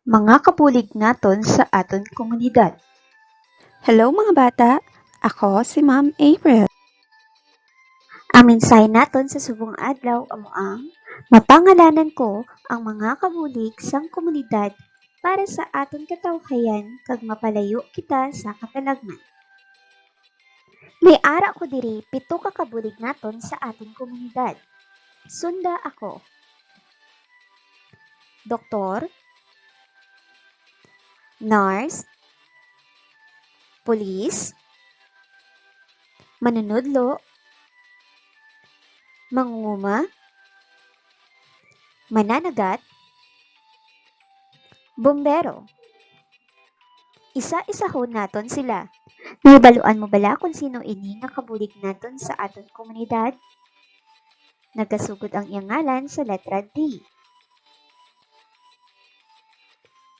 Mga kabulig naton sa aton komunidad. Hello mga bata, ako si Ma'am April. Ang mensahe naton sa subong adlaw amo ang mapangalanan ko ang mga kabulig sang komunidad para sa aton katawhayan kag mapalayo kita sa katalagman. May ara ko diri 7 ka kabulig naton sa aton komunidad. Sunda ako. Doktor, nurse, pulis, manunodlo, mangunguma, mananagat, bombero. Isa-isahon naton sila. Nahibaluan mo bala kung sino ini nga kabulig naton sa aton komunidad? Nagasugod ang iyang ngalan sa letra D.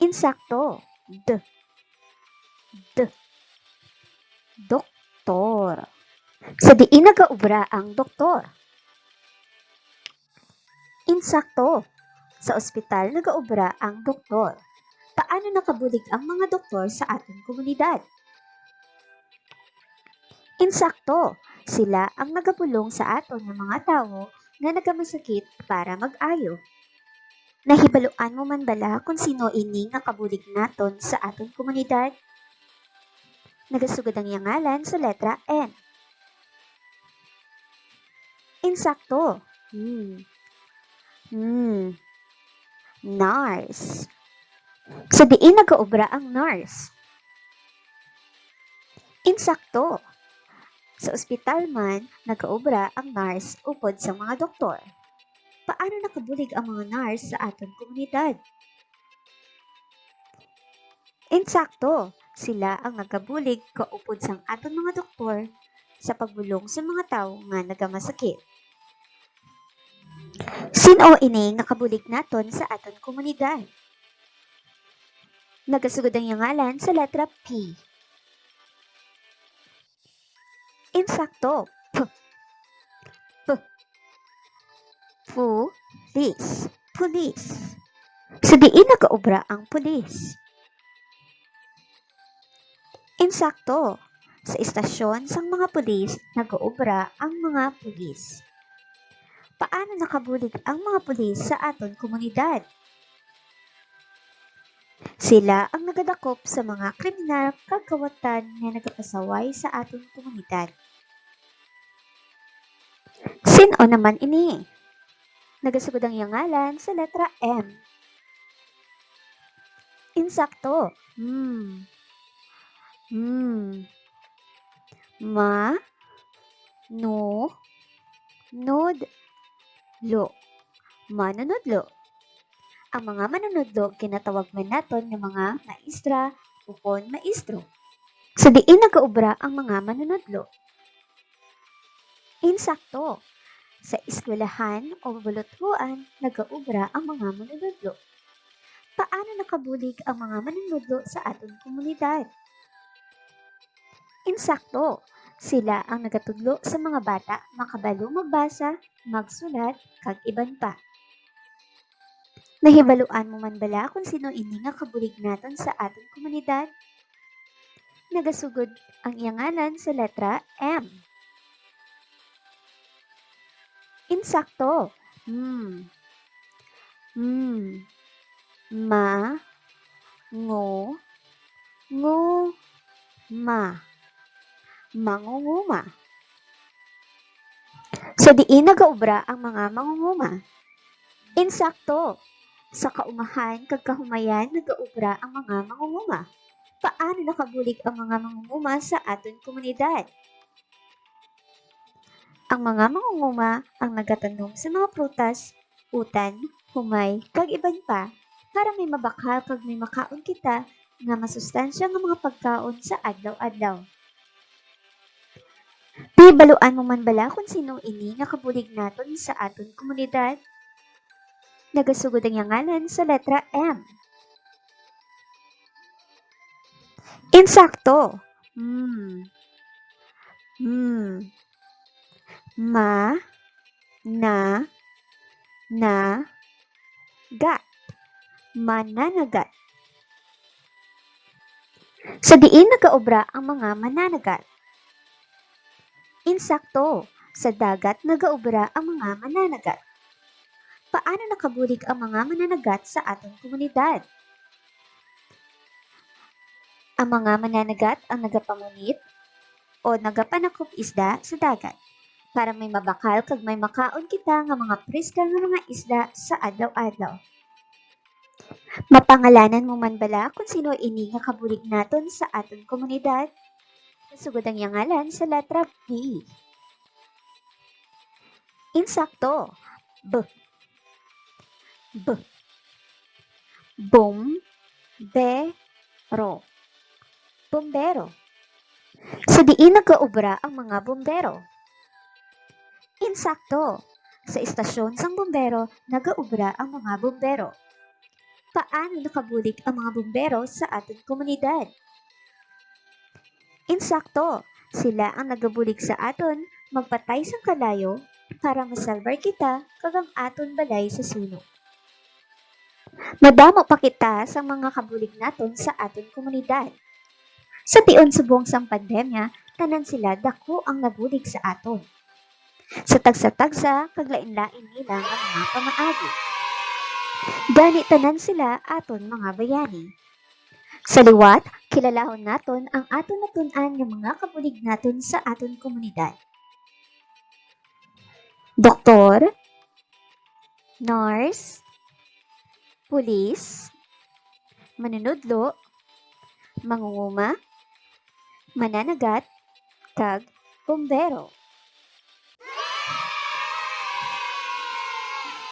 Insakto. D. D. Doktor. Sa diin nagaubra ang doktor. Insakto. Sa ospital nagaubra ang doktor. Paano nakabulig ang mga doktor sa ating komunidad? Insakto, sila ang nagapulong sa aton ng mga tawo nga nagamasakit para mag-ayo. Nahibaluan mo man bala kung sino ini nga kabulig naton sa aton komunidad? Nagasugod ang iyang ngalan sa letra N. Insakto. Nurse. Sa diin nagaobra ang nurse? Insakto. Sa ospital man, nagaobra ang nurse upod sa mga doktor. Paano nakabulig ang mga nurse sa aton komunidad? Insakto, sila ang nagabulig kaupod sang aton mga doktor sa pagbulong sa mga tawo nga nagamasakit. Sino ini nga kabulig naton sa aton komunidad? Nagasugod ang iyang ngalan sa letra P. Insakto. Pulis. Pulis. Sa diin nagaobra ang pulis? Insakto. Sa istasyon sang mga pulis, nagaobra ang mga pulis. Paano nakabulig ang mga pulis sa aton komunidad? Sila ang nagadakop sa mga kriminal kagawatan nga nagapasaway sa aton komunidad. Sino naman ini? Nagasugod ang iyang ngalan sa letra M. Insakto. Ma, no, nod, lo. Manunodlo. Ang mga manunodlo ginatawag man naton ng mga maestra ukon maestro. Sa diin nagaobra ang mga manunodlo? Insakto. Sa eskwelahan o buluthuan, nagaobra ang mga manunodlo. Paano nakabulig ang mga manunodlo sa aton komunidad? Insakto. Sila ang nagatudlo sa mga bata makabalo magbasa, magsulat, kag iban pa. Nahibaluan mo man bala kung sino ini nga kabulig naton sa aton komunidad? Nagasugod ang iyang ngalan sa letra M. Insakto. Ma, ngo, ma. Mangunguma. Sa diin nagaobra ang mga mangunguma? Insakto. Sa kaumahan kag kahumayan nagaobra ang mga mangunguma. Paano nakabulig ang mga mangunguma sa aton komunidad? Ang mga mangunguma ang nagatanong sa mga prutas, utan, humay, kag iban pa para may mabakal kag may makaon kita nga masustansya nga mga pagkaon sa adlaw-adlaw. Nahibaluan mo man bala kung sino ini nga kabulig naton sa aton komunidad? Nagasugod ang iyang ngalan sa letra M. Insakto. Ma, na, gat. Mananagat. Sa diin nagaobra ang mga mananagat. Insakto, sa dagat nagaobra ang mga mananagat. Paano nakabulig ang mga mananagat sa atong komunidad? Ang mga mananagat ang nagapangunit o nagapanakop isda sa dagat para may mabakal kag may makaon kita nga mga priska nga mga isda sa adlaw-adlaw. Mapangalanan mo man bala kung sino ini nga kabulig naton sa aton komunidad? Nasugod ang yangalan sa letra B. Insakto. B. B. Bombero. Bombero. Sa diin nagaobra ang mga bombero? Insakto. Sa istasyon sang bombero, nagaobra ang mga bombero. Paano nakabulig ang mga bombero sa ating komunidad? Insakto. Sila ang nagabulig sa aton magpatay sang kalayo para masalbar kita kag ang aton balay sa sunog. Madamo pa kita sa mga kabulig naton sa aton komunidad. Sa tion subong sang pandemya, tanan sila dako ang nabulig sa aton. Sa tagsa-tagsa, kag lain-lain nila nga mga pamaagi. Gani tanan sila aton mga bayani. Sa liwat, kilalahon naton ang aton natun-an nga mga kabulig naton sa aton komunidad. Doktor, nurse, pulis, manunudlo, mangunguma, mananagat, kag bombero.